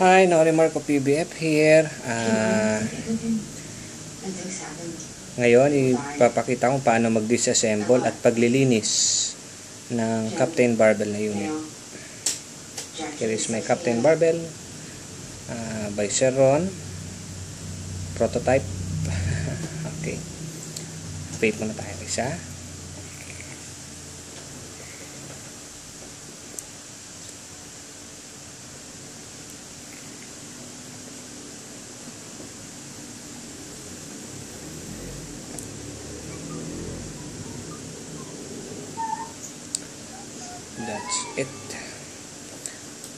Hi, Norimarco PBF here. Ngayon, ipapakita ko paano mag-disassemble at paglilinis ng Captain Barbell na unit. Here is my Captain Barbell by Sir Ron. Prototype. Okay. Wait muna tayo isa. That's it.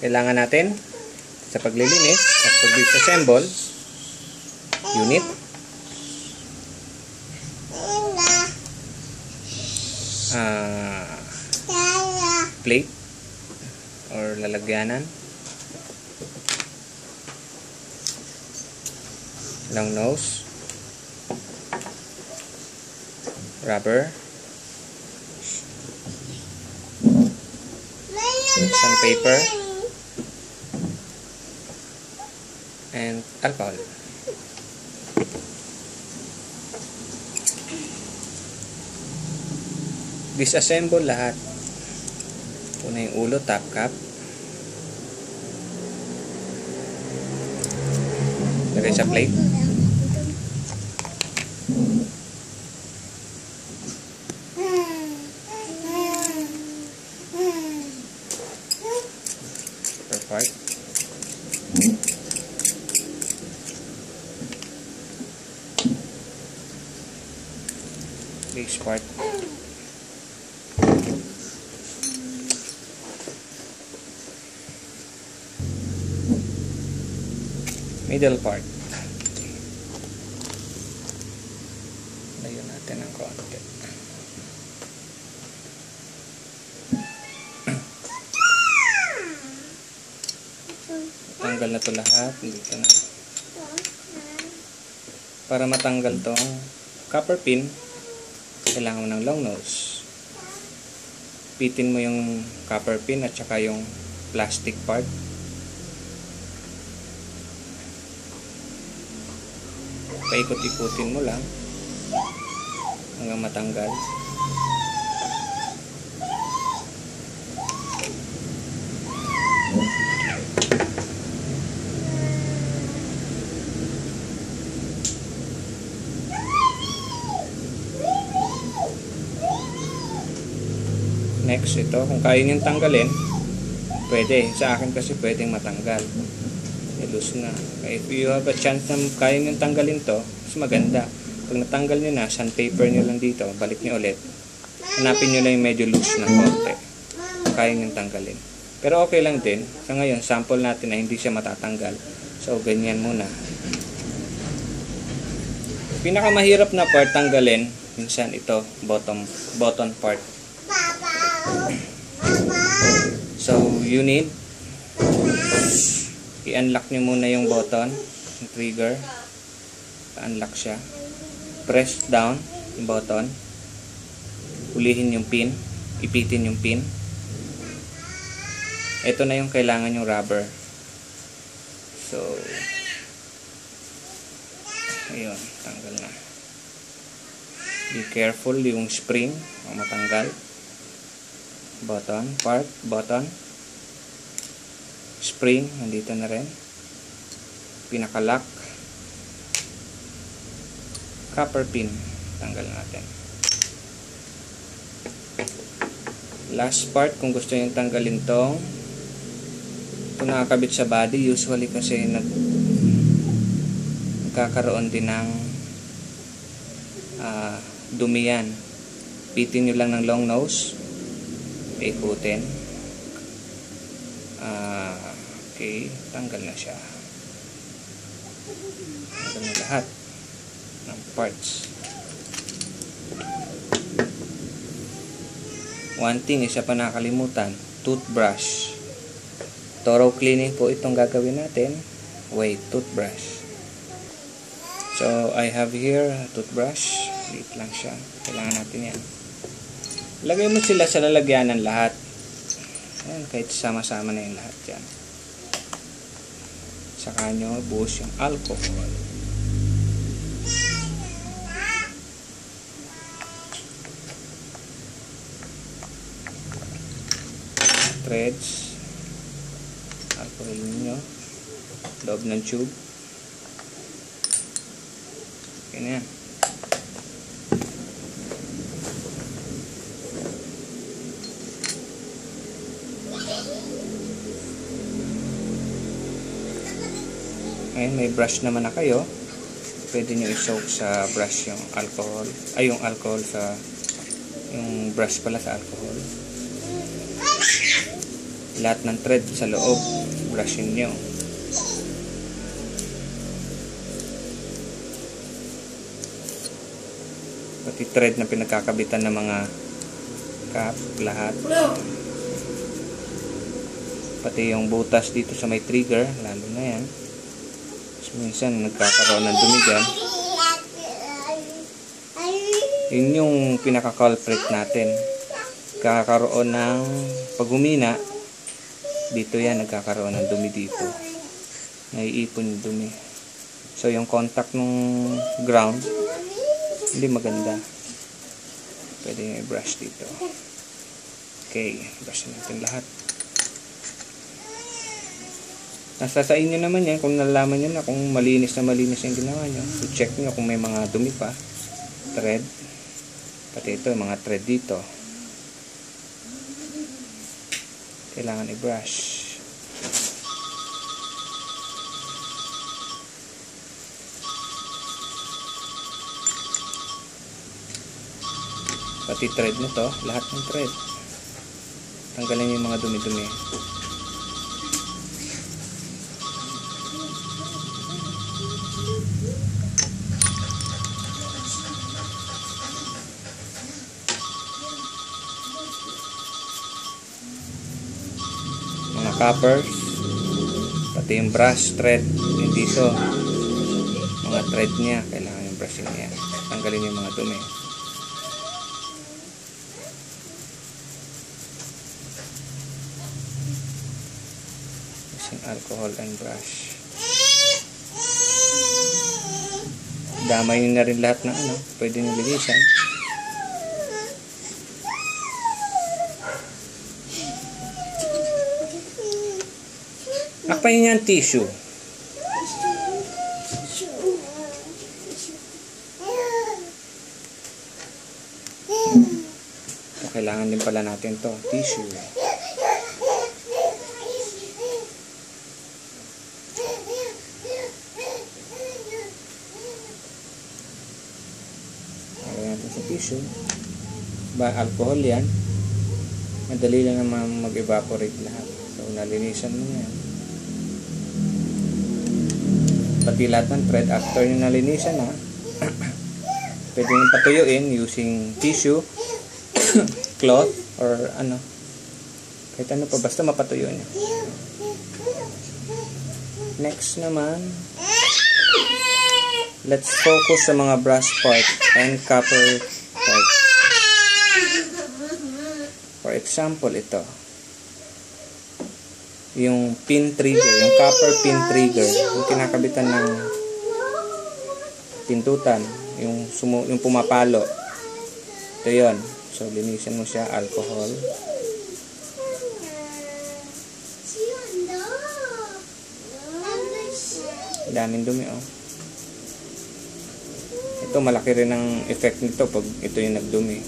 Kailangan natin sa paglilinis at pag-disassemble unit plate or lalagyanan, long nose, rubber, sandpaper, and alcohol. Disassemble lahat. Ito na yung ulo, top cap. Lagay sa plate. Upper part. Base part. Middle part. Layo natin ng konti. Tanggal na to lahat. Dito na. Para matanggal tong copper pin, kailangan mo ng long nose. Pitin mo yung copper pin at saka yung plastic part. Paikot-ikutin mo lang hanggang matanggal. Next, ito, kung kaya nyo tanggalin, pwede. Sa akin kasi pwedeng matanggal. Loose na. If you have a chance na kaya nyo tanggalin to, mas maganda. Pag natanggal nyo na, sandpaper nyo lang dito, balik nyo ulit. Hanapin nyo lang yung medyo loose na konti. Kaya nyo tanggalin. Pero okay lang din. Sa ngayon, sample natin na hindi siya matatanggal. So, ganyan muna. Pinakamahirap na part tanggalin, minsan ito, bottom part. So, you need i-unlock nyo muna yung button, yung trigger. Pa-unlock siya. Press down yung button. Ulihin yung pin. Ipitin yung pin. Ito na yung kailangan yung rubber. So, ayun, tanggal na. Be careful yung spring o matanggal. Button. Spring, nandito na rin. Pinaka-lock. Copper pin. Tanggal natin. Last part, kung gusto nyo tanggalin tong ito nakakabit sa body. Usually kasi nagkakaroon din ng dumi yan. Pitin nyo lang ng long nose. Ikutin. Okay, tanggal na siya. Tanggal na lahat ng parts. One thing, isa pa nakalimutan, toothbrush. Thorough cleaning po itong gagawin natin. Wait, toothbrush. So, I have here a toothbrush. Liit lang siya. Kailangan natin yan. Lagay mo sila sa lalagyanan lahat. Ayan, kahit sama-sama na yung lahat dyan. Saka nyo buhos yung alcohol. Threads, alcohol nyo, loob ng tube. Okay na yan. Ngayon may brush naman na kayo, pwede nyo i-soak sa brush yung alcohol, yung alcohol sa, yung brush pala sa alcohol. Lahat ng thread sa loob, brushin nyo. Pati thread na pinagkakabitan ng mga cap, lahat. Pati yung butas dito sa may trigger, lalo na yan. So, minsan nagkakaroon ng dumi dyan. Yun yung pinaka-culprit natin. Kakaroon ng pag-humina, dito yan, nagkakaroon ng dumi dito. Naiipon yung dumi. So, yung contact ng ground, hindi maganda. Pwede nyo i-brush dito. Okay, brush natin lahat. Nasa sa inyo naman yan, kung nalalaman nyo na kung malinis na malinis yung ginawa nyo. So, check nyo kung may mga dumi pa. Thread. Pati ito, mga thread dito. Kailangan i-brush. Pati thread nito, lahat ng thread. Tanggalin yung mga dumi-dumi. Mga coppers, pati yung brush thread yung dito, mga thread niya, kailangan yung brushing niya. Tanggalin yung mga dumi. Using alcohol and brush. Damay nyo na rin lahat ng ano, pwede nyo ligisan. Akpayin niya ang tissue. So, kailangan din pala natin to tissue. Lagyan natin sa tissue. Alcohol yan. Madali lang naman mag-evaporate lahat. So, nalinisan mo yan. Pati lahat ng thread after yung nalinisan na, pwede nyo patuyuin using tissue, cloth, or ano, kahit ano pa, basta mapatuyo nyo. Next naman, let's focus sa mga brass part and copper part. For example, ito yung pin trigger, yung copper pin trigger, yung kinakabitan ng pintutan, yung pumapalo. Ito yun. So, linisin mo siya, alcohol. Daming dumi, oh. Ito, malaki rin ang effect nito pag ito yung nagdumi.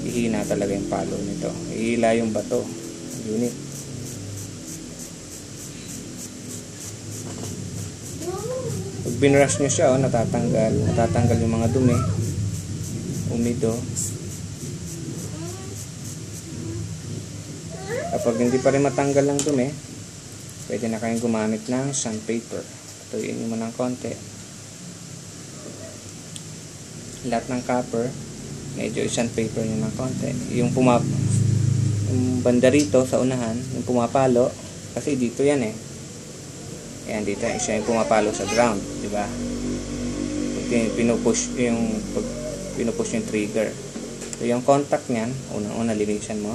Ihina talaga yung palo nito. Ihila yung bato, unit. Pag binrush nyo siya, oh, natatanggal yung mga dumi, umido. Kapag hindi pa rin matanggal ng dumi, pwede na kayong gumamit ng sandpaper. Tuyuin nyo mo ng konti. Lahat ng copper, medyo i-sandpaper nyo ng konti. Yung banda rito sa unahan, yung pumapalo, kasi dito yan eh. Ayan, dito siya yung pumapalo sa ground, di ba? Pinupush yung trigger. So, yung contact niyan, unang-una linisan mo.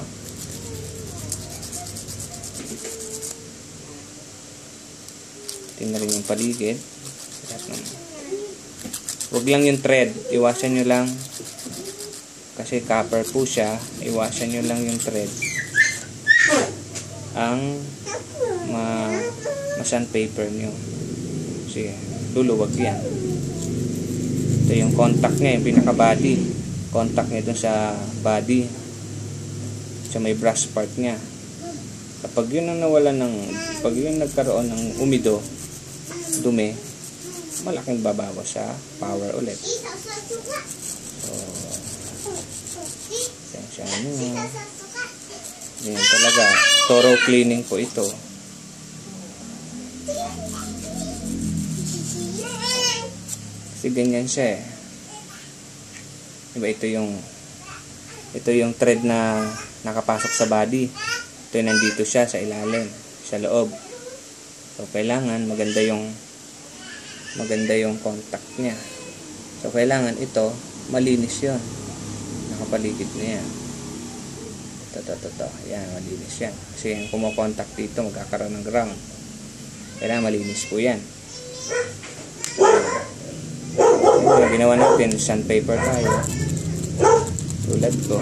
Tingnan rin yung paligid. Huwag lang yung thread. Iwasan nyo lang. Kasi copper po siya. Iwasan nyo lang yung thread. Ang ma-sandpaper nyo. Kasi luluwag yan. Ito yung contact niya. Yung pinaka-body. Contact niya dun sa body. Sa may brush part niya. Kapag yun ang nawalan ng, pag yun nagkaroon ng umido, dumi, malaking babawas sa power ulit. So, sensya nyo. Yan talaga. Thorough cleaning po ito. Kasi ganyan siya eh. Diba ito yung thread na nakapasok sa body. Ito yung nandito siya sa ilalim, sa loob. So, kailangan maganda yung contact niya. So, kailangan ito, malinis yun. Nakapaligid na yan. Ito. Yan, malinis yan. Kasi yung kumokontact dito, magkakaroon ng ground. Kailangan malinis po yan. Yung ginawa natin, sandpaper tayo. Tulad ko.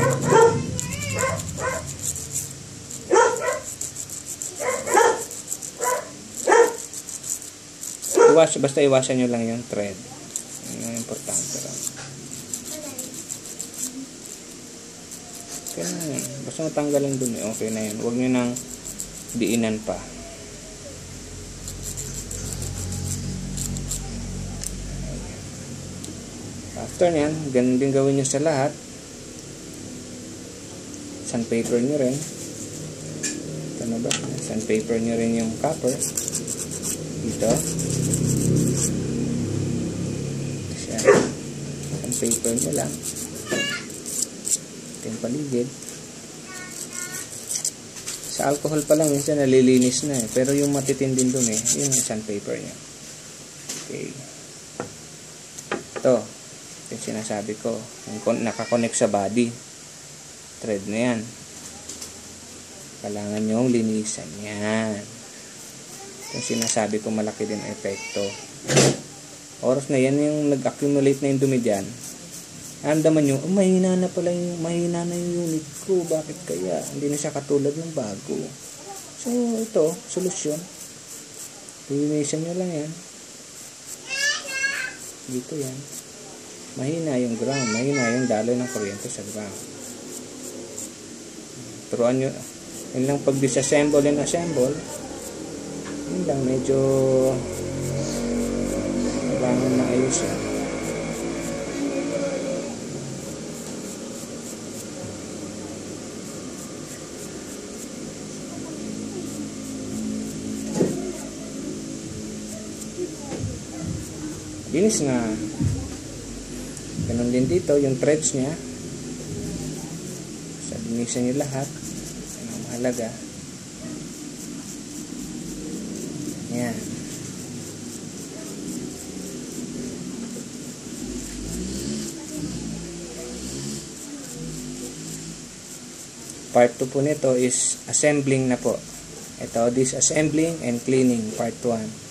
Basta iwasan nyo lang yung thread. Yun yung importante lang. Okay na yun. Basta matanggalan dun eh. Okay na yun. Huwag nyo nang diinan pa. After nyan, ganun din gawin nyo sa lahat. Sandpaper nyo rin. Ito na ba? Sandpaper nyo rin yung copper. Dito. Paper nyo lang. Ito yung paligid. Sa alcohol pa lang minsan nalilinis na eh. Pero yung matitindin dun eh, yun yung sandpaper nyo. Okay. Ito yung sinasabi ko. Yung nakakonect sa body. Thread na yan. Kailangan nyo linisan yan. Yung sinasabi ko malaki din epekto. Oras na yan yung nag-accumulate na yung dumi dyan. Andaman nyo, mahina na yung unit ko. Bakit kaya? Hindi na siya katulad ng bago. So, ito, solusyon. Linisan nyo lang yan. Dito yan. Mahina yung ground. Mahina yung daloy ng kuryente sa ground. Turuan nyo. Yun lang pag disassemble and assemble. Yun lang, medyo kailangan na ayos yan. Linis na. Ganun din dito, yung threads niya. So, linisan nyo lahat. Yan ang mahalaga. Yan. Part 2 po nito is assembling na po. Ito, disassembling and cleaning, part 1.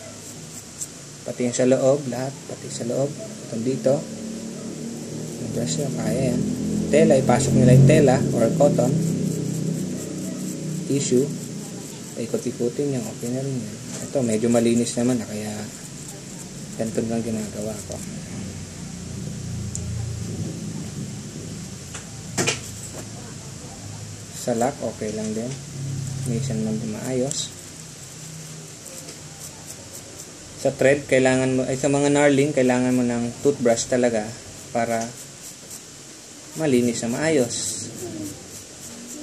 Pati yung sa loob, lahat. Pati sa loob. Itong dito. Yung brush nyo, kaya yan. Tela, ipasok nila yung tela or cotton. Tissue. Ikot-ikutin nyo. Okay na rin yan. Ito, medyo malinis naman na kaya ganito lang ginagawa ko. Sa lock, okay lang din. Minsan lang din maayos. Sa thread, kailangan mo, ay sa mga knurling, kailangan mo ng toothbrush talaga para malinis na maayos.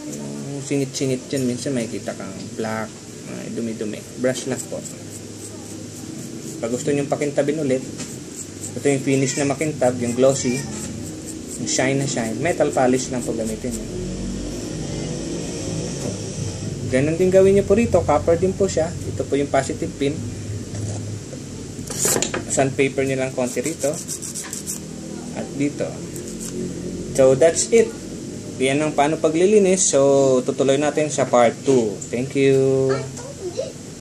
Yung singit-singit dyan, minsan makikita kang black, dumi-dumi. Brush lang po. Pag gusto nyo pakintabin ulit, ito yung finish na makintab, yung glossy, yung shine na shine. Metal polish lang po gamitin. Ganon din gawin nyo po rito. Copper din po siya. Ito po yung positive pin. Sandpaper nyo lang konti rito at dito. So that's it. Yan ang paano paglilinis. So tutuloy natin sa part 2. Thank you.